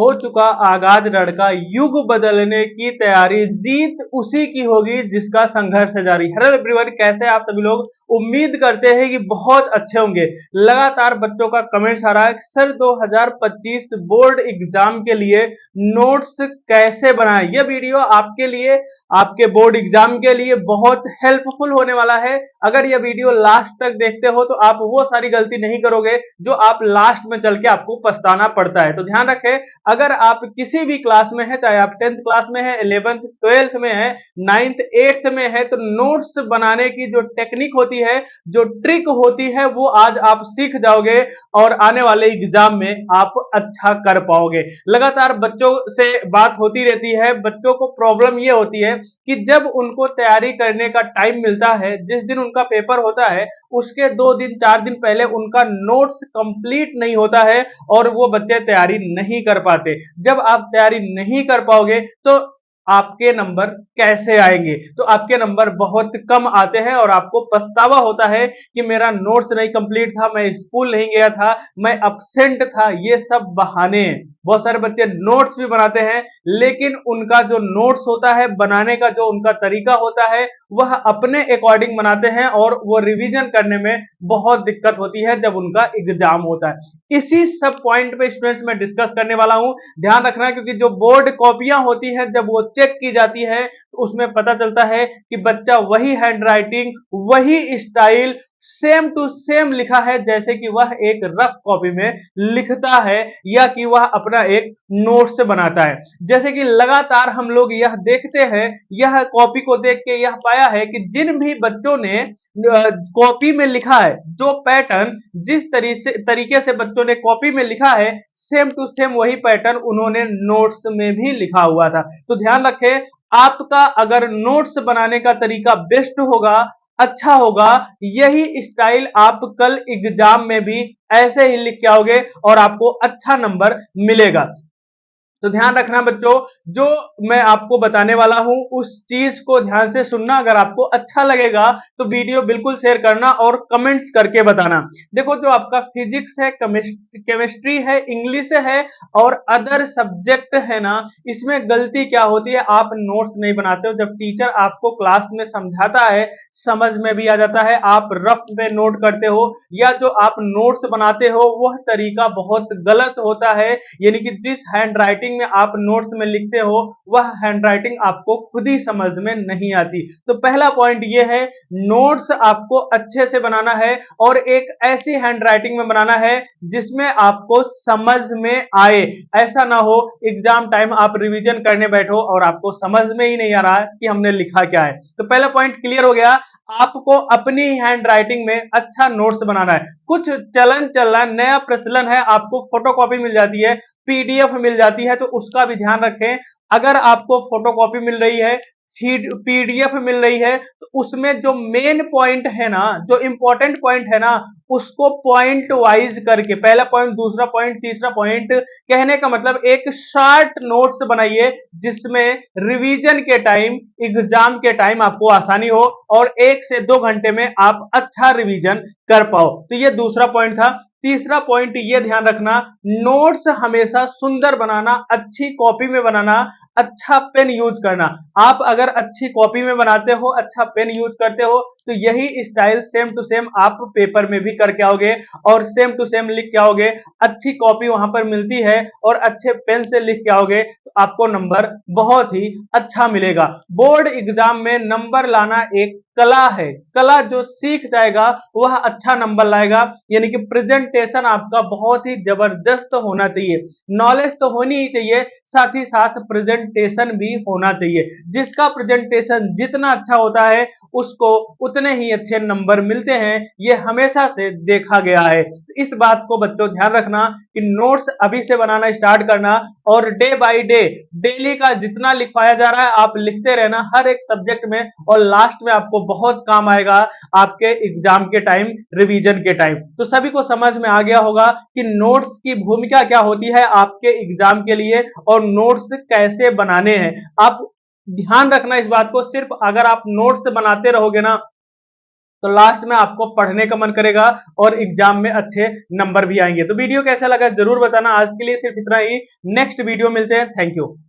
हो चुका आगाज लड़का, युग बदलने की तैयारी, जीत उसी की होगी जिसका संघर्ष है जारी। हेलो एवरीवन, कैसे हैं आप सभी लोग? उम्मीद करते हैं कि बहुत अच्छे होंगे। लगातार बच्चों का कमेंट्स आ रहा है सर 2025 बोर्ड एग्जाम के लिए नोट्स कैसे बनाएं। यह वीडियो आपके लिए, आपके बोर्ड एग्जाम के लिए बहुत हेल्पफुल होने वाला है। अगर यह वीडियो लास्ट तक देखते हो तो आप वो सारी गलती नहीं करोगे जो आप लास्ट में चल के आपको पछताना पड़ता है। तो ध्यान रखें, अगर आप किसी भी क्लास में है, चाहे आप 10th क्लास में है, 11th 12th में है, 9th 8th में है, तो नोट्स बनाने की जो टेक्निक होती है, जो ट्रिक होती है, वो आज आप सीख जाओगे और आने वाले एग्जाम में आप अच्छा कर पाओगे। लगातार बच्चों से बात होती रहती है, बच्चों को प्रॉब्लम ये होती है कि जब उनको तैयारी करने का टाइम मिलता है, जिस दिन उनका पेपर होता है उसके 2 दिन 4 दिन पहले उनका नोट्स कंप्लीट नहीं होता है और वो बच्चे तैयारी नहीं कर पाते। जब आप तैयारी नहीं कर पाओगे तो आपके नंबर कैसे आएंगे? तो आपके नंबर बहुत कम आते हैं और आपको पछतावा होता है कि मेरा नोट्स नहीं कंप्लीट था, मैं स्कूल नहीं गया था, मैं अब्सेंट था। ये सब बहाने हैं। बहुत सारे बच्चे नोट्स भी बनाते हैं लेकिन उनका जो नोट्स होता है, बनाने का जो उनका तरीका होता है, वह अपने अकॉर्डिंग बनाते हैं और वो रिवीजन करने में बहुत दिक्कत होती है जब उनका एग्जाम होता है। इसी सब पॉइंट पे स्टूडेंट्स मैं डिस्कस करने वाला हूं। ध्यान रखना, क्योंकि जो बोर्ड कॉपियां होती हैं जब वो चेक की जाती है तो उसमें पता चलता है कि बच्चा वही हैंडराइटिंग, वही स्टाइल, सेम टू सेम लिखा है जैसे कि वह एक रफ कॉपी में लिखता है या कि वह अपना एक नोट्स बनाता है। जैसे कि लगातार हम लोग यह देखते हैं, यह कॉपी को देख के यह पाया है कि जिन भी बच्चों ने कॉपी में लिखा है, जो पैटर्न जिस तरीके से बच्चों ने कॉपी में लिखा है, सेम टू सेम वही पैटर्न उन्होंने नोट्स में भी लिखा हुआ था। तो ध्यान रखें, आपका अगर नोट्स बनाने का तरीका बेस्ट होगा, अच्छा होगा, यही स्टाइल आप कल एग्जाम में भी ऐसे ही लिख के आओगे और आपको अच्छा नंबर मिलेगा। तो ध्यान रखना बच्चों, जो मैं आपको बताने वाला हूं उस चीज को ध्यान से सुनना। अगर आपको अच्छा लगेगा तो वीडियो बिल्कुल शेयर करना और कमेंट्स करके बताना। देखो, जो आपका फिजिक्स है, केमिस्ट्री है, इंग्लिश है और अदर सब्जेक्ट है ना, इसमें गलती क्या होती है, आप नोट्स नहीं बनाते हो। जब टीचर आपको क्लास में समझाता है, समझ में भी आ जाता है, आप रफ में नोट करते हो या जो आप नोट्स बनाते हो वह तरीका बहुत गलत होता है। यानी कि जिस हैंडराइटिंग में आप नोट्स में लिखते हो वह हैंडराइटिंग आपको खुद ही समझ में नहीं आती। तो पहला पॉइंट यह है, नोट्स आपको अच्छे से बनाना है और एक ऐसी हैंडराइटिंग में बनाना है जिसमें आपको समझ में आए। ऐसा ना हो एग्जाम टाइम आप रिवीजन करने बैठो और आपको समझ में ही नहीं आ रहा है कि हमने लिखा क्या है। तो पहला पॉइंट क्लियर हो गया, आपको अपनी हैंडराइटिंग में अच्छा नोट्स बनाना है। कुछ चलन चल रहा है, नया प्रचलन है, आपको फोटोकॉपी मिल जाती है, पीडीएफ मिल जाती है, तो उसका भी ध्यान रखें। अगर आपको फोटोकॉपी मिल रही है, पीडीएफ मिल रही है, तो उसमें जो मेन पॉइंट है ना, जो इंपॉर्टेंट पॉइंट है ना, उसको पॉइंट वाइज करके, पहला पॉइंट, दूसरा पॉइंट, तीसरा पॉइंट, कहने का मतलब एक शॉर्ट नोट्स बनाइए जिसमें रिवीजन के टाइम, एग्जाम के टाइम आपको आसानी हो और 1 से 2 घंटे में आप अच्छा रिवीजन कर पाओ। तो ये दूसरा पॉइंट था। तीसरा पॉइंट ये ध्यान रखना, नोट्स हमेशा सुंदर बनाना, अच्छी कॉपी में बनाना, अच्छा पेन यूज करना। आप अगर अच्छी कॉपी में बनाते हो, अच्छा पेन यूज करते हो, तो यही स्टाइल सेम टू सेम आप पेपर में भी करके आओगे और सेम टू सेम लिख के आओगे। अच्छी कॉपी वहां पर मिलती है और अच्छे पेन से लिख के आओगे तो आपको नंबर बहुत ही अच्छा मिलेगा। बोर्ड एग्जाम में नंबर लाना एक कला है, कला जो सीख जाएगा वह अच्छा नंबर लाएगा। यानी कि प्रेजेंटेशन आपका बहुत ही जबरदस्त होना चाहिए, नॉलेज तो होनी ही चाहिए, साथ ही साथ प्रेजेंटेशन भी होना चाहिए। जिसका प्रेजेंटेशन जितना अच्छा होता है उसको उतने ही अच्छे नंबर मिलते हैं, ये हमेशा से देखा गया है। इस बात को बच्चों ध्यान रखना कि नोट्स अभी से बनाना स्टार्ट करना और डे बाय डे, डेली का जितना लिखवाया जा रहा है आप लिखते रहना हर एक सब्जेक्ट में, और लास्ट में आपको बहुत काम आएगा आपके एग्जाम के टाइम, रिवीजन के टाइम। तो सभी को समझ में आ गया होगा कि नोट्स की भूमिका क्या होती है आपके एग्जाम के लिए और नोट्स कैसे बनाने हैं। आप ध्यान रखना इस बात को, सिर्फ अगर आप नोट्स बनाते रहोगे ना तो लास्ट में आपको पढ़ने का मन करेगा और एग्जाम में अच्छे नंबर भी आएंगे। तो वीडियो कैसा लगा जरूर बताना। आज के लिए सिर्फ इतना ही, नेक्स्ट वीडियो मिलते हैं। Thank you.